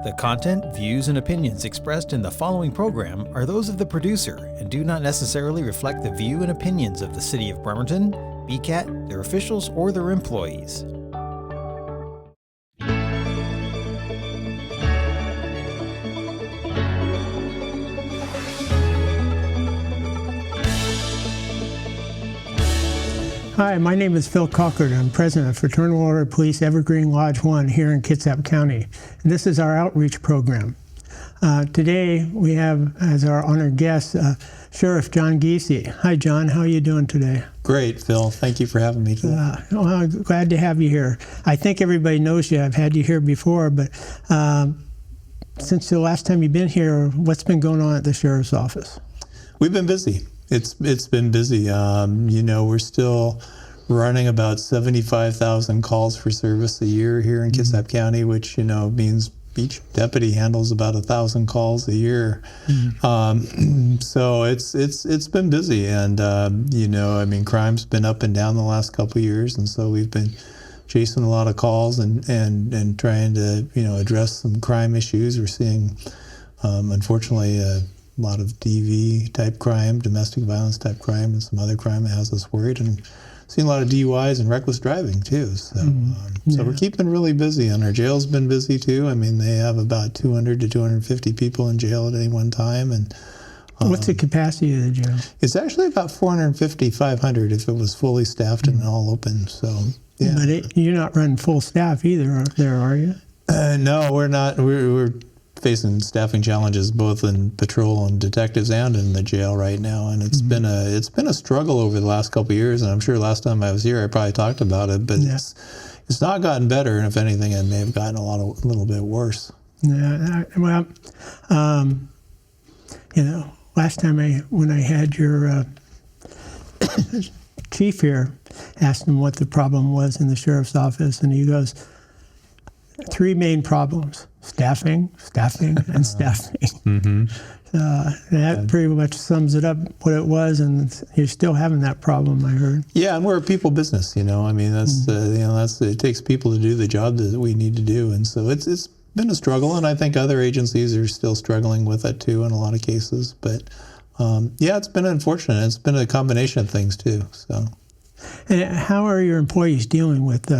The content, views, and opinions expressed in the following program are those of the producer and do not necessarily reflect the view and opinions of the City of Bremerton, BCAT, their officials, or their employees. Hi, my name is Phil Colcord. I'm president of Fraternal Order Police Evergreen Lodge 1 here in Kitsap County. And this is our outreach program. Today we have as our honored guest Sheriff John Gese. Hi John, how are you doing today? Great, Phil. Thank you for having me today. Well, I'm glad to have you here. I think everybody knows you. I've had you here before, but since the last time you've been here, what's been going on at the Sheriff's Office? We've been busy. It's been busy. We're still running about 75,000 calls for service a year here in Kitsap County, which means each deputy handles about 1,000 calls a year. So it's been busy, and crime's been up and down the last couple of years, and so we've been chasing a lot of calls and trying to address some crime issues. We're seeing, unfortunately, a lot of DV type crime, domestic violence type crime, and some other crime that has us worried, and seeing a lot of DUIs and reckless driving too. So, so we're keeping really busy, and our jail's been busy too. I mean, they have about 200 to 250 people in jail at any one time, and what's the capacity of the jail? It's actually about 450, 500 if it was fully staffed and all open. So, yeah. But you're not running full staff either, are you? No, we're not. We're facing staffing challenges both in patrol and detectives and in the jail right now, and it's been a struggle over the last couple of years. And I'm sure last time I was here, I probably talked about it, but it's not gotten better. And if anything, it may have gotten a little bit worse. Yeah. Well, last time when I had your chief here, asked him what the problem was in the sheriff's office, and he goes, 3 main problems: staffing, and staffing. That pretty much sums it up what it was, and you're still having that problem, I heard. Yeah, and we're a people business, I mean, that's it takes people to do the job that we need to do, and so it's been a struggle, and I think other agencies are still struggling with it too in a lot of cases. But it's been unfortunate. It's been a combination of things too. So, and how are your employees dealing with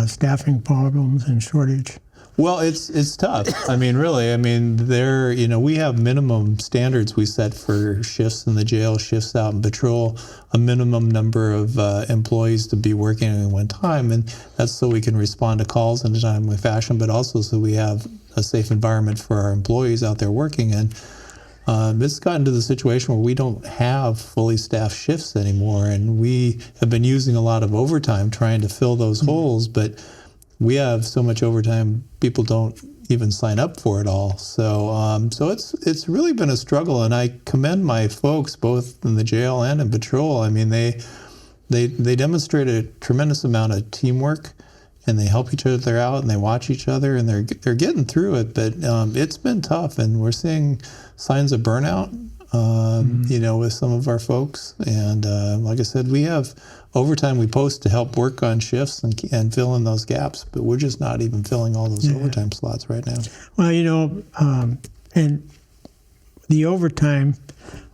staffing problems and shortage? Well, it's tough. I mean, really. I mean, we have minimum standards we set for shifts in the jail, shifts out in patrol, a minimum number of employees to be working at one time, and that's so we can respond to calls in a timely fashion, but also so we have a safe environment for our employees out there working. And it's gotten to the situation where we don't have fully staffed shifts anymore, and we have been using a lot of overtime trying to fill those holes, but we have so much overtime, people don't even sign up for it all. So it's really been a struggle, and I commend my folks both in the jail and in patrol. I mean, they demonstrate a tremendous amount of teamwork, and they help each other out, and they watch each other, and they're getting through it. But it's been tough, and we're seeing signs of burnout, with some of our folks. And like I said, we have overtime we post to help work on shifts and fill in those gaps, but we're just not even filling all those overtime slots right now. Well, and the overtime,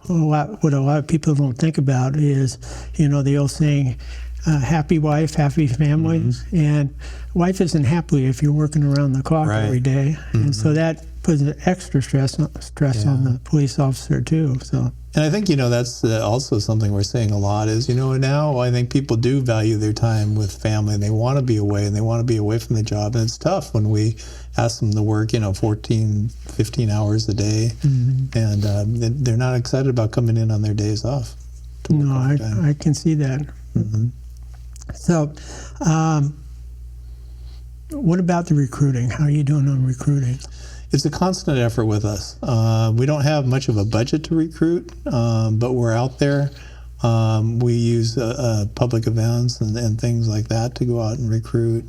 what a lot of people don't think about is, the old saying, happy wife, happy family. And wife isn't happy if you're working around the clock every day. And so that puts an extra stress on the police officer too. So. And I think, that's also something we're seeing a lot is, now I think people do value their time with family, and they want to be away, and they want to be away from the job. And it's tough when we ask them to work, 14, 15 hours a day, and they're not excited about coming in on their days off. No, I can see that. So, what about the recruiting? How are you doing on recruiting? It's a constant effort with us. We don't have much of a budget to recruit, but we're out there. We use public events and things like that to go out and recruit.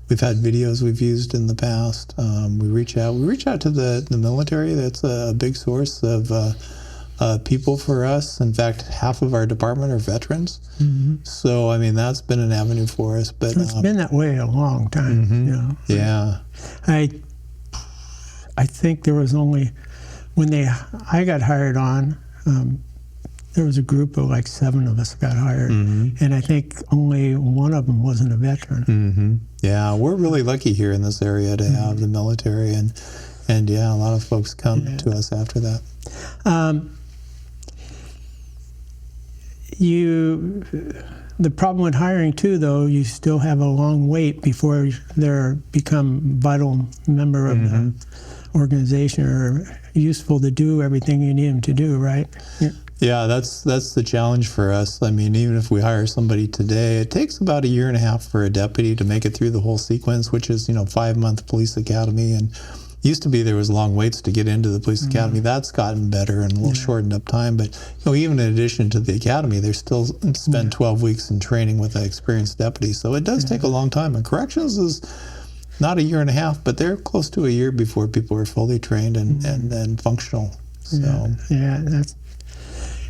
We've had videos we've used in the past. We reach out to the military. That's a big source of people for us. In fact, half of our department are veterans. So, I mean, that's been an avenue for us. But it's been that way a long time. Yeah. I think there was only, when I got hired on, there was a group of like 7 of us got hired, and I think only one of them wasn't a veteran. Yeah, we're really lucky here in this area to have the military, and yeah, a lot of folks come to us after that. The problem with hiring too, though, you still have a long wait before they become vital member of the organization or useful to do everything you need them to do, right? Yeah, that's the challenge for us. I mean, even if we hire somebody today, it takes about 1.5 years for a deputy to make it through the whole sequence, which is 5-month police academy. And used to be there was long waits to get into the police academy. That's gotten better and a little shortened up time. But even in addition to the academy, they still spend 12 weeks in training with an experienced deputy. So it does take a long time. And corrections is not 1.5 years, but they're close to a year before people are fully trained and functional. So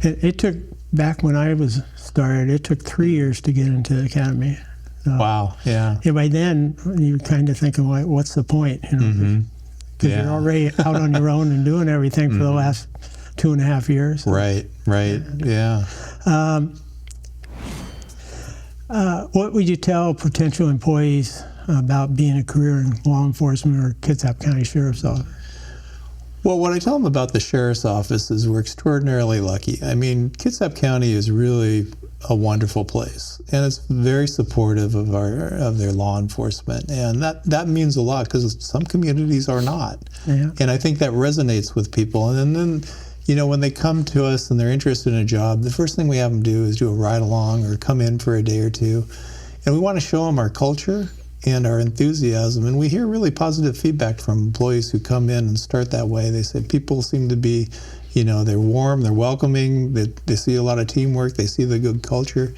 it took, back when I was started, it took 3 years to get into the academy. So, wow, yeah. By then, you're kind of thinking, well, what's the point? Because you're already out on your own and doing everything for the last 2.5 years. Right, yeah. What would you tell potential employees about being a career in law enforcement or Kitsap County Sheriff's Office? Well, what I tell them about the Sheriff's Office is we're extraordinarily lucky. I mean, Kitsap County is really a wonderful place, and it's very supportive of their law enforcement, and that means a lot because some communities are not. And I think that resonates with people. And then when they come to us and they're interested in a job, the first thing we have them do is do a ride along or come in for a day or two, and we want to show them our culture and our enthusiasm. And we hear really positive feedback from employees who come in and start that way. They say people seem to be, they're warm, they're welcoming, they see a lot of teamwork, they see the good culture.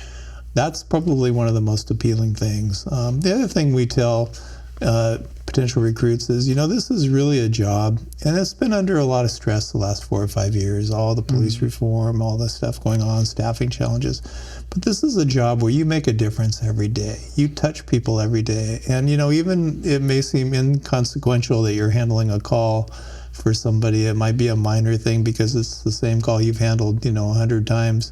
That's probably one of the most appealing things. The other thing we tell potential recruits is, this is really a job, and it's been under a lot of stress the last 4 or 5 years, all the police reform, all the stuff going on, staffing challenges. But this is a job where you make a difference every day. You touch people every day. And, even it may seem inconsequential that you're handling a call for somebody. It might be a minor thing because it's the same call you've handled, 100 times.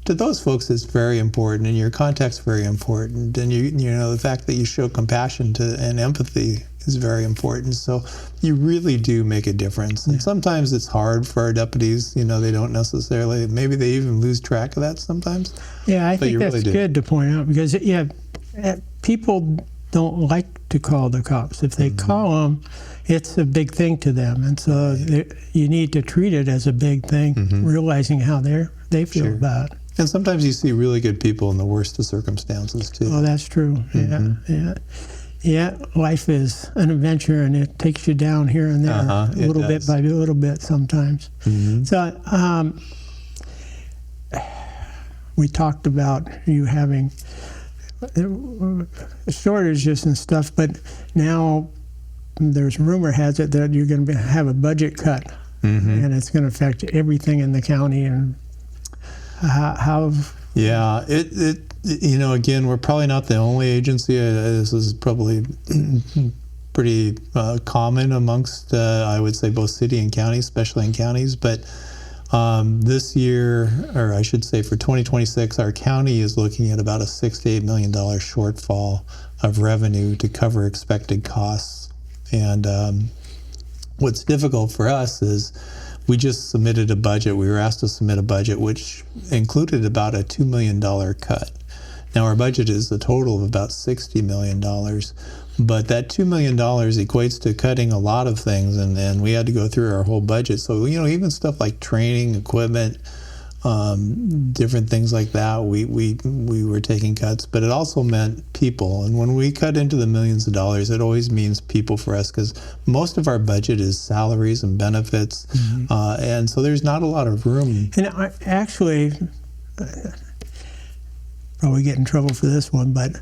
To those folks, it's very important, and your contact's very important. And, the fact that you show compassion and empathy is very important. So you really do make a difference. And sometimes it's hard for our deputies. They don't necessarily, maybe they even lose track of that sometimes. Yeah, I think that's good to point out because, people don't like to call the cops. If they call them, it's a big thing to them. And so you need to treat it as a big thing, realizing how they feel about it. And sometimes you see really good people in the worst of circumstances, too. Oh, that's true. Yeah, life is an adventure, and it takes you down here and there, a little bit by little bit sometimes. So we talked about you having shortages and stuff, but now there's rumor has it that you're going to have a budget cut, and it's going to affect everything in the county. And how? Yeah, again, we're probably not the only agency. This is probably pretty common amongst, I would say, both city and county, especially in counties. But this year, or I should say for 2026, our county is looking at about a $6 to $8 million shortfall of revenue to cover expected costs. And what's difficult for us is we just submitted a budget. We were asked to submit a budget which included about a $2 million cut. Now our budget is a total of about $60 million, but that $2 million equates to cutting a lot of things, and we had to go through our whole budget. So, even stuff like training, equipment, different things like that, we were taking cuts, but it also meant people. And when we cut into the millions of dollars, it always means people for us because most of our budget is salaries and benefits, and so there's not a lot of room. And actually, probably get in trouble for this one, but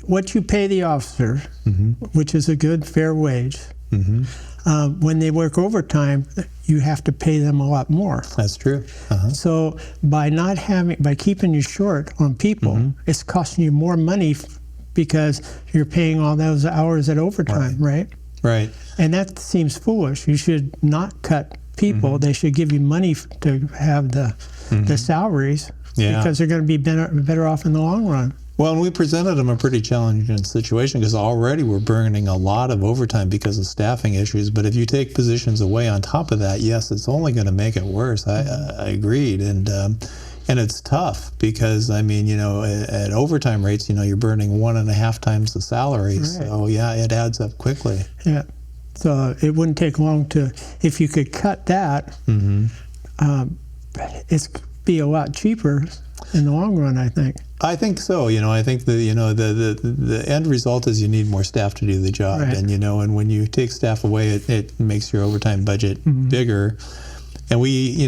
what you pay the officer, which is a good, fair wage, when they work overtime, you have to pay them a lot more. That's true. So by keeping you short on people, it's costing you more money because you're paying all those hours at overtime, right? Right. And that seems foolish. You should not cut people. They should give you money to have the salaries because they're going to be better off in the long run. Well, and we presented them a pretty challenging situation because already we're burning a lot of overtime because of staffing issues. But if you take positions away on top of that, yes, it's only going to make it worse. I agreed. And it's tough because, I mean, at overtime rates, you're burning 1.5 times the salary. Right. So, yeah, it adds up quickly. Yeah. So it wouldn't take long if you could cut that, it's be a lot cheaper in the long run, I think. I think so. I think the end result is you need more staff to do the job. Right. And, and when you take staff away, it makes your overtime budget bigger. And we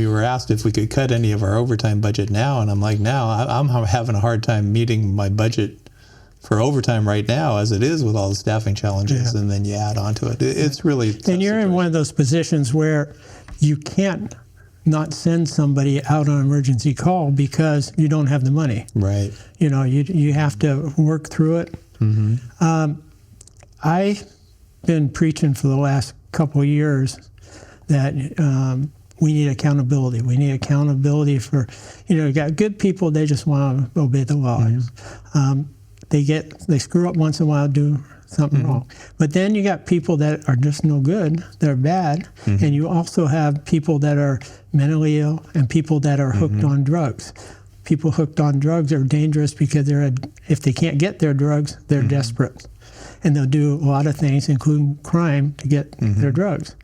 were asked if we could cut any of our overtime budget now. And I'm like, now I'm having a hard time meeting my budget for overtime right now as it is with all the staffing challenges. Yeah. And then you add on to it. It's really tough. And you're in one of those positions where you can't not send somebody out on an emergency call because you don't have the money. Right. You have to work through it. I've been preaching for the last couple of years that we need accountability. We need accountability for, you got good people, they just want to obey the law. They screw up once in a while, do something wrong. But then you got people that are just no good, they're bad, and you also have people that are mentally ill and people that are hooked on drugs. People hooked on drugs are dangerous because if they can't get their drugs, they're desperate. And they'll do a lot of things, including crime, to get their drugs.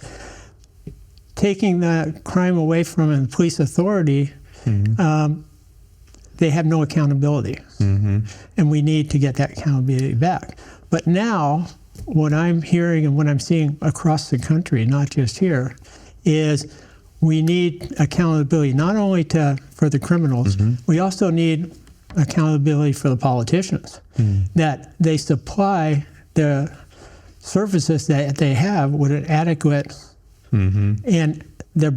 Taking that crime away from the police authority, they have no accountability. And we need to get that accountability back. But now, what I'm hearing and what I'm seeing across the country, not just here, is we need accountability not only for the criminals, we also need accountability for the politicians, that they supply the services that they have with an adequate, and their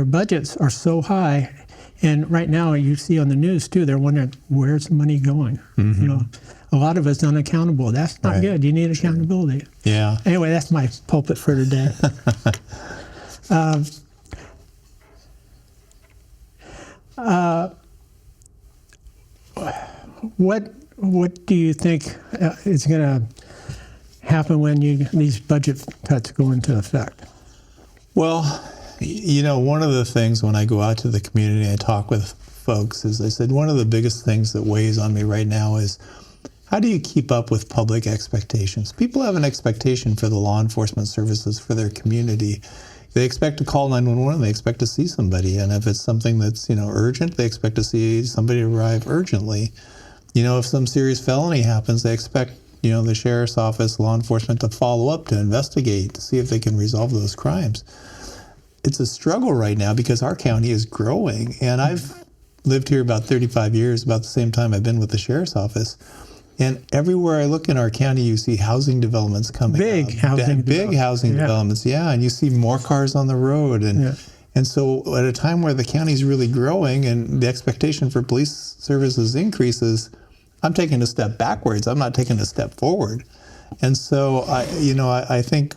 budgets are so high. And right now, you see on the news too, they're wondering where's the money going. A lot of us unaccountable. That's not good. You need accountability. Yeah. Anyway, that's my pulpit for today. What do you think is going to happen when these budget cuts go into effect? Well, one of the things when I go out to the community and I talk with folks is I said one of the biggest things that weighs on me right now is how do you keep up with public expectations? People have an expectation for the law enforcement services for their community. They expect to call 911, they expect to see somebody. And if it's something that's, urgent, they expect to see somebody arrive urgently. If some serious felony happens, they expect, the sheriff's office, law enforcement to follow up, to investigate, to see if they can resolve those crimes. It's a struggle right now because our county is growing. And I've lived here about 35 years, about the same time I've been with the sheriff's office. And everywhere I look in our county, you see housing developments coming big up. Big housing developments, and you see more cars on the road. And so at a time where the county's really growing and the expectation for police services increases, I'm taking a step backwards. I'm not taking a step forward. And so, I think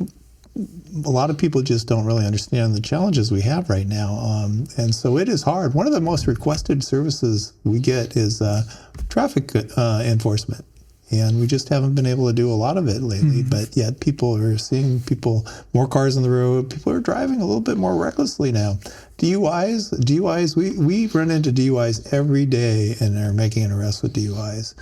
a lot of people just don't really understand the challenges we have right now. And so it is hard. One of the most requested services we get is traffic enforcement. And we just haven't been able to do a lot of it lately. But yet people are seeing more cars on the road. People are driving a little bit more recklessly now. DUIs, we run into DUIs every day and are making an arrest with DUIs.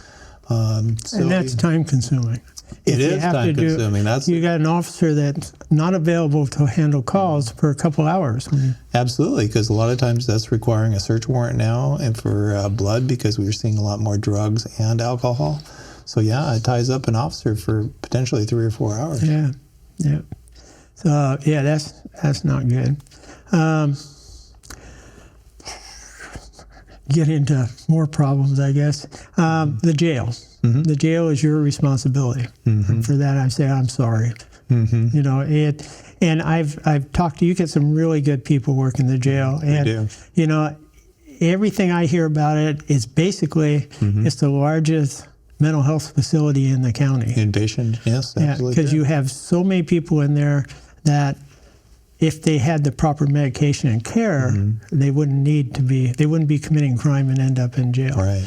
And that's time consuming. It is time consuming. You got an officer that's not available to handle calls for a couple hours. Absolutely, because a lot of times that's requiring a search warrant now, and for blood because we're seeing a lot more drugs and alcohol. So it ties up an officer for potentially 3 or 4 hours. Yeah. So that's not good. Get into more problems, I guess. The jail. The jail is your responsibility. And for that, I say I'm sorry. And I've talked to you. Get some really good people work in the jail, and everything I hear about it is basically it's the largest mental health facility in the county. Inpatient, yes, absolutely. Because you have so many people in there that if they had the proper medication and care, they wouldn't be committing crime and end up in jail. Right.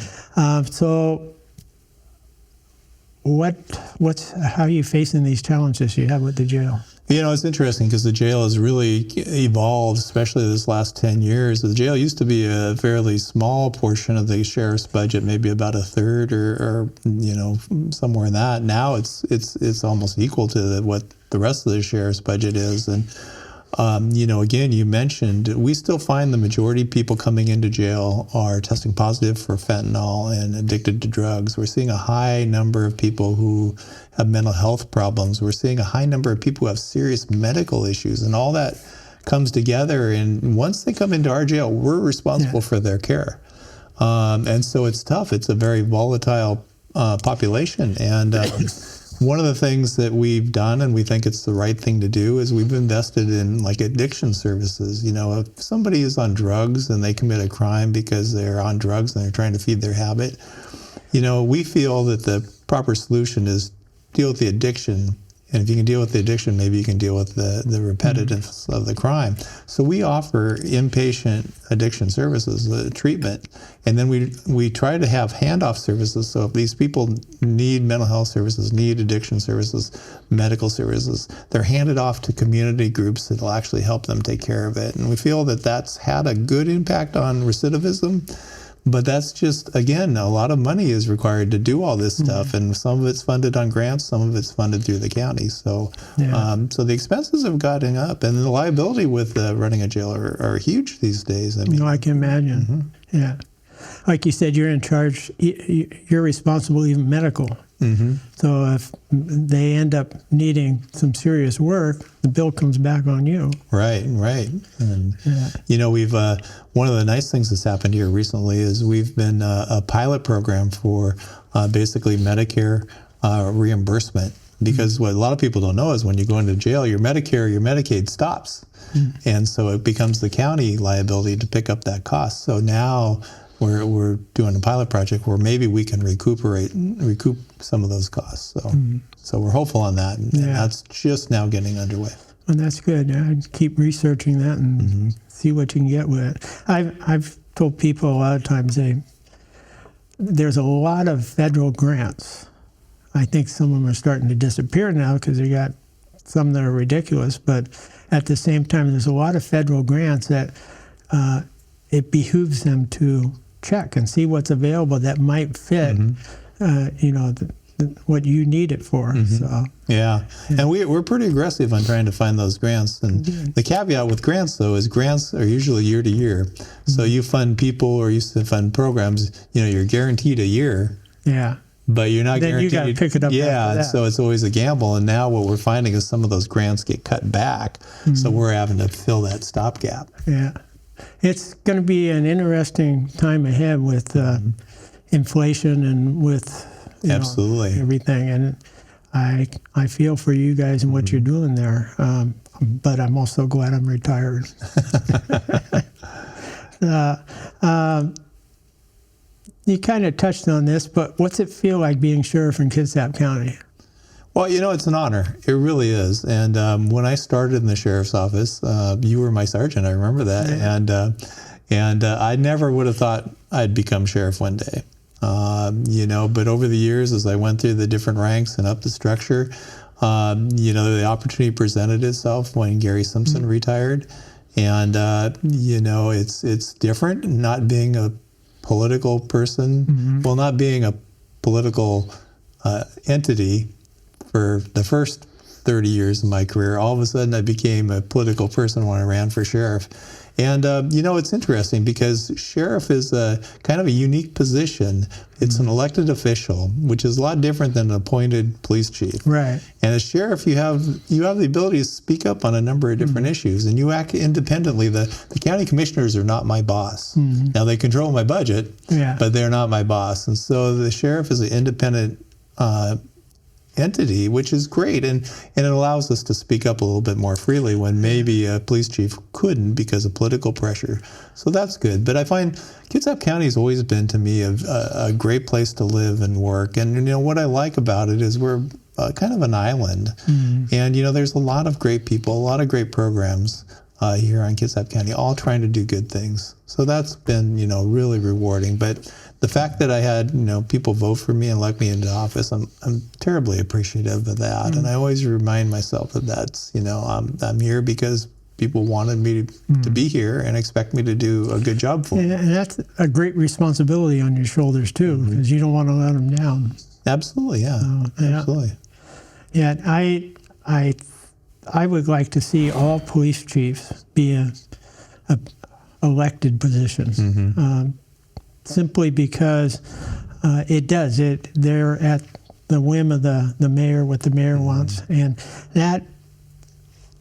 So how are you facing these challenges you have with the jail? You know, it's interesting because the jail has really evolved, especially this last 10 years. The jail used to be a fairly small portion of the sheriff's budget, maybe about a third or somewhere in that. Now it's almost equal to what the rest of the sheriff's budget is. And again, you mentioned we still find the majority of people coming into jail are testing positive for fentanyl and addicted to drugs. We're seeing a high number of people who have mental health problems. We're seeing a high number of people who have serious medical issues, and all that comes together. And once they come into our jail, we're responsible for their care. And so it's tough. It's a very volatile population. And one of the things that we've done, and we think it's the right thing to do, is we've invested in like addiction services. You know, if somebody is on drugs and they commit a crime because they're on drugs and they're trying to feed their habit, we feel that the proper solution is deal with the addiction. And if you can deal with the addiction, maybe you can deal with the repetitiveness of the crime. So we offer inpatient addiction services, treatment, and then we try to have handoff services. So if these people need mental health services, need addiction services, medical services, they're handed off to community groups that will actually help them take care of it. And we feel that that's had a good impact on recidivism. But that's just, again, a lot of money is required to do all this stuff, and some of it's funded on grants, some of it's funded through the county. So so the expenses have gotten up, and the liability with running a jail are huge these days. I mean, I can imagine. Yeah. Like you said, you're in charge, you're responsible, even medical. So if they end up needing some serious work, the bill comes back on you. Right. And, we've, one of the nice things that's happened here recently is we've been a pilot program for basically Medicare reimbursement. Because what a lot of people don't know is when you go into jail, your Medicare, your Medicaid stops. And so it becomes the county liability to pick up that cost. So now we're doing a pilot project where maybe we can recoup some of those costs. So we're hopeful on that, and that's just now getting underway. Well, that's good. I'd keep researching that and see what you can get with it. I've told people a lot of times there's a lot of federal grants. I think some of them are starting to disappear now because they got some that are ridiculous, but at the same time, there's a lot of federal grants that it behooves them to check and see what's available that might fit, what you need it for. So and we're pretty aggressive on trying to find those grants. And the caveat with grants, though, is grants are usually year to year. So you fund people or you fund programs. You're guaranteed a year. But you're not guaranteed. Then you got to pick it up. Yeah, so it's always a gamble. And now what we're finding is some of those grants get cut back, so we're having to fill that stopgap. It's going to be an interesting time ahead with inflation and with absolutely everything. And I feel for you guys and what you're doing there. But I'm also glad I'm retired. You kind of touched on this, but what's it feel like being sheriff in Kitsap County? Well, it's an honor. It really is. And when I started in the sheriff's office, you were my sergeant. I remember that. And I never would have thought I'd become sheriff one day. But over the years, as I went through the different ranks and up the structure, the opportunity presented itself when Gary Simpson retired. And, it's different not being a political person, well, not being a political entity. For the first 30 years of my career, all of a sudden I became a political person when I ran for sheriff. And, it's interesting because sheriff is a kind of a unique position. It's an elected official, which is a lot different than an appointed police chief. Right. And as sheriff, you have the ability to speak up on a number of different issues, and you act independently. The county commissioners are not my boss. Now, they control my budget, but they're not my boss. And so the sheriff is an independent entity, which is great, and it allows us to speak up a little bit more freely when maybe a police chief couldn't because of political pressure. So that's good. But I find Kitsap County has always been to me a great place to live and work. And what I like about it is we're kind of an island, and there's a lot of great people, a lot of great programs here on Kitsap County, all trying to do good things. So that's been really rewarding. But the fact that I had people vote for me and elect me into office, I'm terribly appreciative of that. And I always remind myself that that's I'm here because people wanted me to be here and expect me to do a good job for them. And that's a great responsibility on your shoulders too, because you don't want to let them down. Absolutely, yeah, absolutely. Yeah, I would like to see all police chiefs be a elected position, simply because they're at the whim of the mayor, what the mayor wants, and that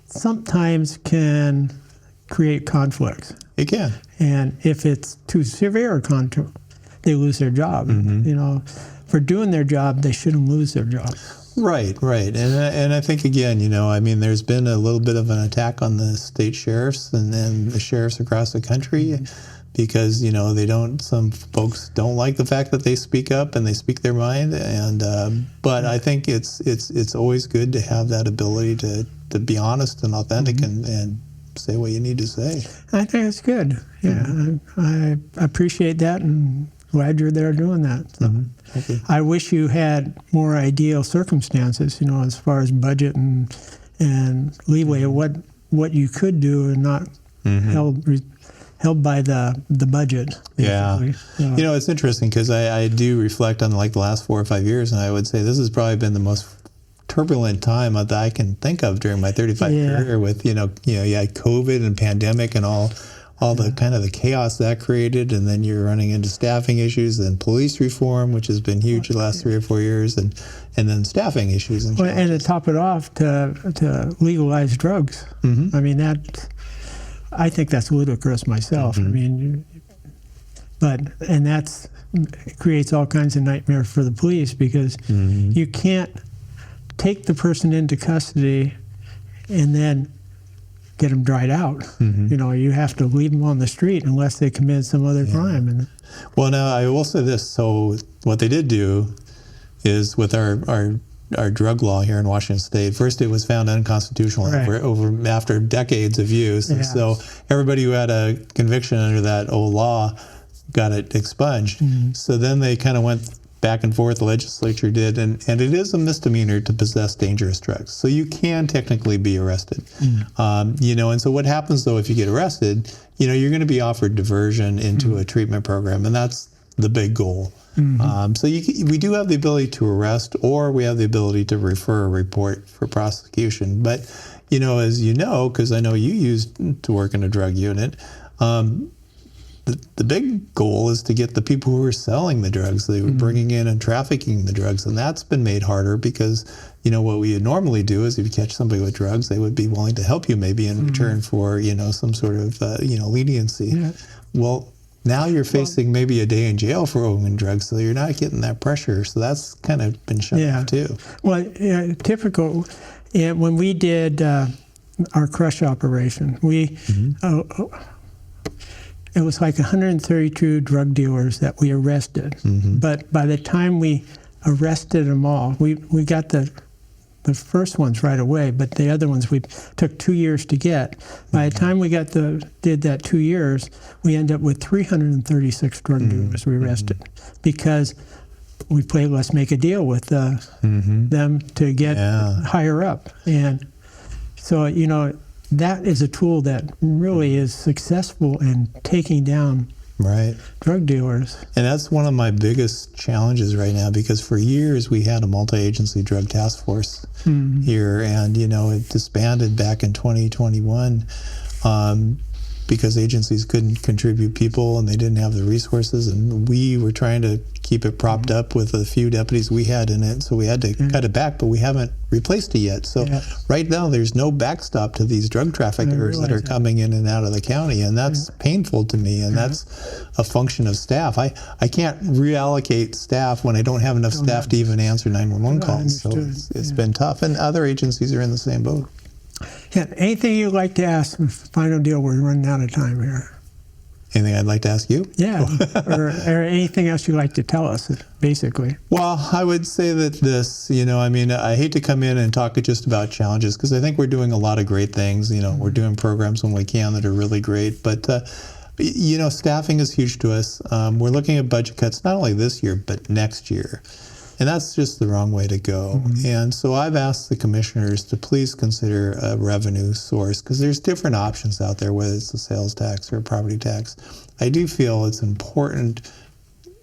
sometimes can create conflicts. It can. And if it's too severe a conflict, they lose their job. For doing their job, they shouldn't lose their job. Right. And I think, again, there's been a little bit of an attack on the state sheriffs and the sheriffs across the country because, some folks don't like the fact that they speak up and they speak their mind. And but I think it's always good to have that ability to be honest and authentic and say what you need to say. I think it's good. Yeah, I appreciate that and glad you're there doing that. So. Thank you. I wish you had more ideal circumstances, as far as budget and leeway of what you could do and not held by the budget. Basically. Yeah. It's interesting because I do reflect on the last 4 or 5 years, and I would say this has probably been the most turbulent time that I can think of during my 35 career with, you had COVID and pandemic and all the kind of the chaos that created, and then you're running into staffing issues, and police reform, which has been huge the last 3 or 4 years, and then staffing issues. And to top it off, to legalize drugs. I mean, I think that's ludicrous myself. I mean, it creates all kinds of nightmares for the police because you can't take the person into custody and then get them dried out. You have to leave them on the street unless they commit some other crime. Well, now I will say this. So what they did do is with our drug law here in Washington State, first it was found unconstitutional after decades of use. And so everybody who had a conviction under that old law got it expunged. So then they kind of went back and forth, the legislature did, and it is a misdemeanor to possess dangerous drugs. So you can technically be arrested. And so what happens though if you get arrested, you're going to be offered diversion into a treatment program, and that's the big goal. So we do have the ability to arrest, or we have the ability to refer a report for prosecution. But, as because I know you used to work in a drug unit, the big goal is to get the people who are selling the drugs, they were bringing in and trafficking the drugs. And that's been made harder because, what we would normally do is if you catch somebody with drugs, they would be willing to help you maybe in return for, some sort of, leniency. Yeah. Well, now you're facing maybe a day in jail for owning drugs, so you're not getting that pressure. So that's kind of been shut off too. Well, typical. When we did our crush operation, it was like 132 drug dealers that we arrested. But by the time we arrested them all, we got the first ones right away, but the other ones we took 2 years to get. By the time we did that 2 years, we ended up with 336 drug dealers we arrested because we played let's make a deal with them to get higher up. And so, that is a tool that really is successful in taking down drug dealers. And that's one of my biggest challenges right now because for years we had a multi-agency drug task force here, and it disbanded back in 2021. because agencies couldn't contribute people and they didn't have the resources, and we were trying to keep it propped up with a few deputies we had in it, so we had to cut it back, but we haven't replaced it yet. So right now there's no backstop to these drug traffickers that are coming in and out of the county, and that's painful to me, and that's a function of staff. I can't reallocate staff when I don't have enough staff to even answer 911 calls, so it's been tough, and other agencies are in the same boat. Yeah, anything you'd like to ask? Final deal, we're running out of time here. Anything I'd like to ask you? Yeah, or anything else you'd like to tell us, basically. Well, I would say that this, I hate to come in and talk just about challenges, because I think we're doing a lot of great things. We're doing programs when we can that are really great, but staffing is huge to us. We're looking at budget cuts not only this year, but next year. And that's just the wrong way to go. And so I've asked the commissioners to please consider a revenue source, because there's different options out there, whether it's a sales tax or a property tax. I do feel it's an important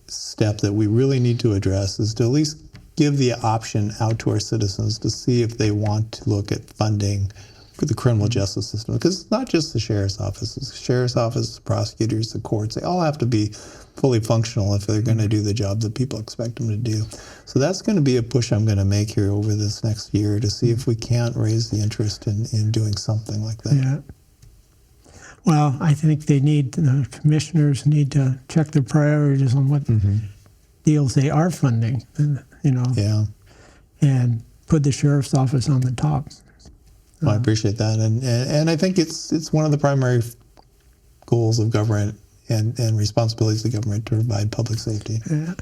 step that we really need to address, is to at least give the option out to our citizens to see if they want to look at funding for the criminal justice system. Because it's not just the sheriff's office. The sheriff's office, the prosecutors, the courts, they all have to be fully functional if they're going to do the job that people expect them to do. So that's going to be a push I'm going to make here over this next year, to see if we can't raise the interest in doing something like that. Yeah. Well, I think the commissioners need to check their priorities on what deals they are funding, and put the sheriff's office on the top. Well, I appreciate that, and I think it's one of the primary goals of government and responsibilities of government to provide public safety. Yeah.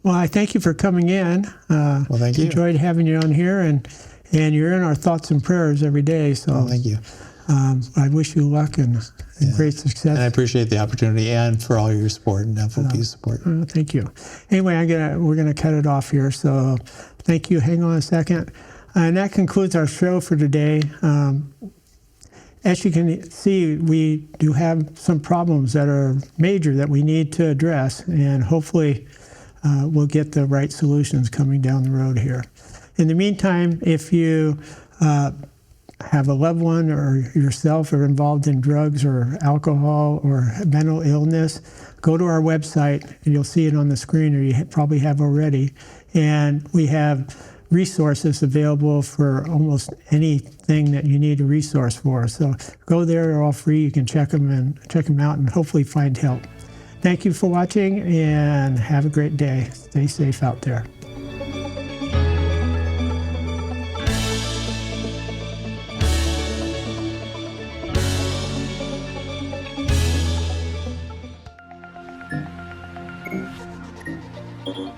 Well, I thank you for coming in. Well, thank you. Enjoyed having you on here, and you're in our thoughts and prayers every day. So, thank you. I wish you luck and great success. And I appreciate the opportunity, and for all your support and FOP's support. Thank you. Anyway, we're gonna cut it off here. So, thank you. Hang on a second. And that concludes our show for today. As you can see, we do have some problems that are major that we need to address, and hopefully we'll get the right solutions coming down the road here. In the meantime, if you have a loved one or yourself are involved in drugs or alcohol or mental illness, go to our website, and you'll see it on the screen, or you probably have already. And we have resources available for almost anything that you need a resource for. So go there, they're all free. You can check them out and hopefully find help. Thank you for watching, and have a great day. Stay safe out there. Uh-huh.